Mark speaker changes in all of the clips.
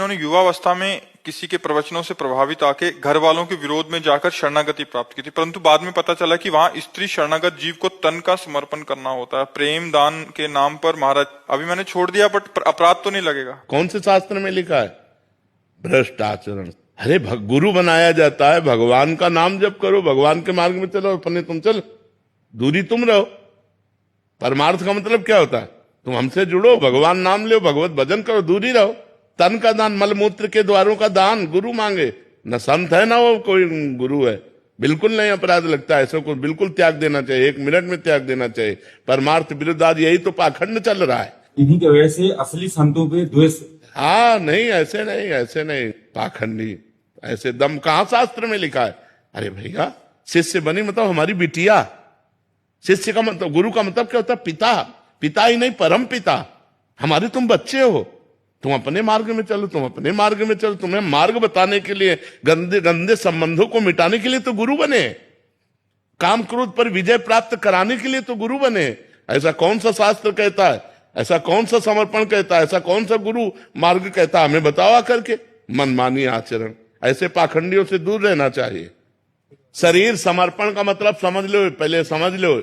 Speaker 1: जिन्होंने युवावस्था में किसी के प्रवचनों से प्रभावित आके घर वालों के विरोध में जाकर शरणागति प्राप्त की थी, परंतु बाद में पता चला कि वहां स्त्री शरणागत जीव को तन का समर्पण करना होता है प्रेम दान के नाम पर। महाराज अभी मैंने छोड़ दिया, बट अपराध तो नहीं लगेगा?
Speaker 2: कौन से शास्त्र में लिखा है भ्रष्ट आचरण? अरे गुरु बनाया जाता है, भगवान का नाम जप करो, भगवान के मार्ग में चलो, अपने तुम चलो, दूरी तुम रहो। परमार्थ का मतलब क्या होता है? तुम हमसे जुड़ो, भगवान नाम लो, भगवत भजन करो, दूरी रहो। तन का दान, मलमूत्र के द्वारों का दान गुरु मांगे, न संत है ना वो कोई गुरु है। बिल्कुल नहीं अपराध लगता है, ऐसे को बिल्कुल त्याग देना चाहिए, 1 मिनट में त्याग देना चाहिए। परमार्थ विरुद्ध आज यही तो पाखंड चल रहा है।
Speaker 3: इन्हीं की वजह से असली संतों पे द्वेष।
Speaker 2: हाँ नहीं, ऐसे नहीं, ऐसे नहीं, पाखंडी ऐसे दम कहां शास्त्र में लिखा है? अरे भैया शिष्य बनी मतलब हमारी बिटिया। शिष्य का मतलब, गुरु का मतलब क्या होता है? पिता। पिता ही नहीं, परम पिता। हमारे तुम बच्चे हो, तुम अपने मार्ग में चलो, तुम अपने मार्ग में चलो। तुम्हें मार्ग बताने के लिए, गंदे गंदे संबंधों को मिटाने के लिए तो गुरु बने, काम क्रोध पर विजय प्राप्त कराने के लिए तो गुरु बने। ऐसा कौन सा शास्त्र कहता है? ऐसा कौन सा समर्पण कहता है? ऐसा कौन सा गुरु मार्ग कहता है? हमें बतावा करके। मनमानी आचरण, ऐसे पाखंडियों से दूर रहना चाहिए। शरीर समर्पण का मतलब समझ लो, पहले समझ लो।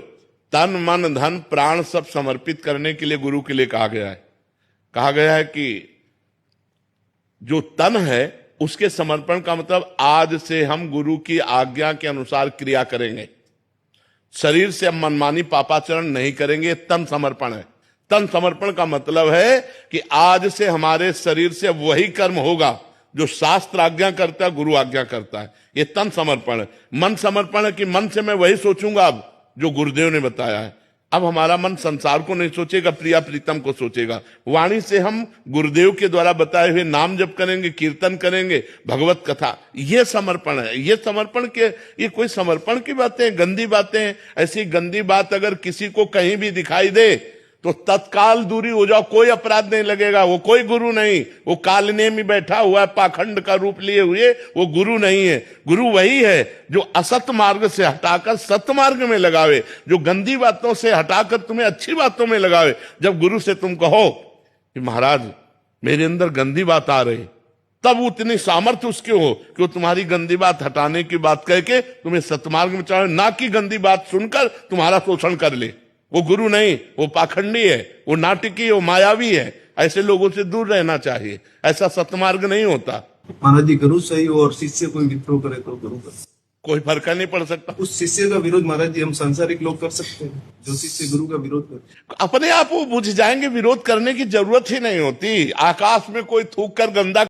Speaker 2: तन मन धन प्राण सब समर्पित करने के लिए गुरु के लिए कहा गया है। कहा गया है कि जो तन है उसके समर्पण का मतलब आज से हम गुरु की आज्ञा के अनुसार क्रिया करेंगे, शरीर से हम मनमानी पापाचरण नहीं करेंगे। तन समर्पण है। तन समर्पण का मतलब है कि आज से हमारे शरीर से वही कर्म होगा जो शास्त्र आज्ञा करता है, गुरु आज्ञा करता है। ये तन समर्पण है। मन समर्पण है कि मन से मैं वही सोचूंगा अब जो गुरुदेव ने बताया है। अब हमारा मन संसार को नहीं सोचेगा, प्रिया प्रीतम को सोचेगा। वाणी से हम गुरुदेव के द्वारा बताए हुए नाम जप करेंगे, कीर्तन करेंगे, भगवत कथा। ये समर्पण है। ये समर्पण के, ये कोई समर्पण की बातें, गंदी बातें। ऐसी गंदी बात अगर किसी को कहीं भी दिखाई दे तो तत्काल दूरी हो जाओ, कोई अपराध नहीं लगेगा। वो कोई गुरु नहीं, वो कालने में बैठा हुआ है पाखंड का रूप लिए हुए, वो गुरु नहीं है। गुरु वही है जो असत मार्ग से हटाकर सत मार्ग में लगावे, जो गंदी बातों से हटाकर तुम्हें अच्छी बातों में लगावे। जब गुरु से तुम कहो कि महाराज मेरे अंदर गंदी बात आ रही, तब उतनी सामर्थ्य उसके हो कि वो तुम्हारी गंदी बात हटाने की बात कह के तुम्हें सतमार्ग में चढ़ाए, ना कि गंदी बात सुनकर तुम्हारा शोषण कर ले। वो गुरु नहीं, वो पाखंडी है, वो नाटकी, वो मायावी है। ऐसे लोगों से दूर रहना चाहिए। ऐसा सतमार्ग नहीं होता।
Speaker 4: महाराज जी गुरु सही और शिष्य कोई विद्रोह करे तो गुरु कर,
Speaker 2: कोई फर्क नहीं पड़ सकता।
Speaker 4: उस शिष्य का विरोध महाराज जी हम सांसारिक लोग कर सकते हैं, जो शिष्य गुरु का विरोध करे
Speaker 2: अपने आप वो बुझ जाएंगे। विरोध करने की जरूरत ही नहीं होती। आकाश में कोई थूक कर गंदा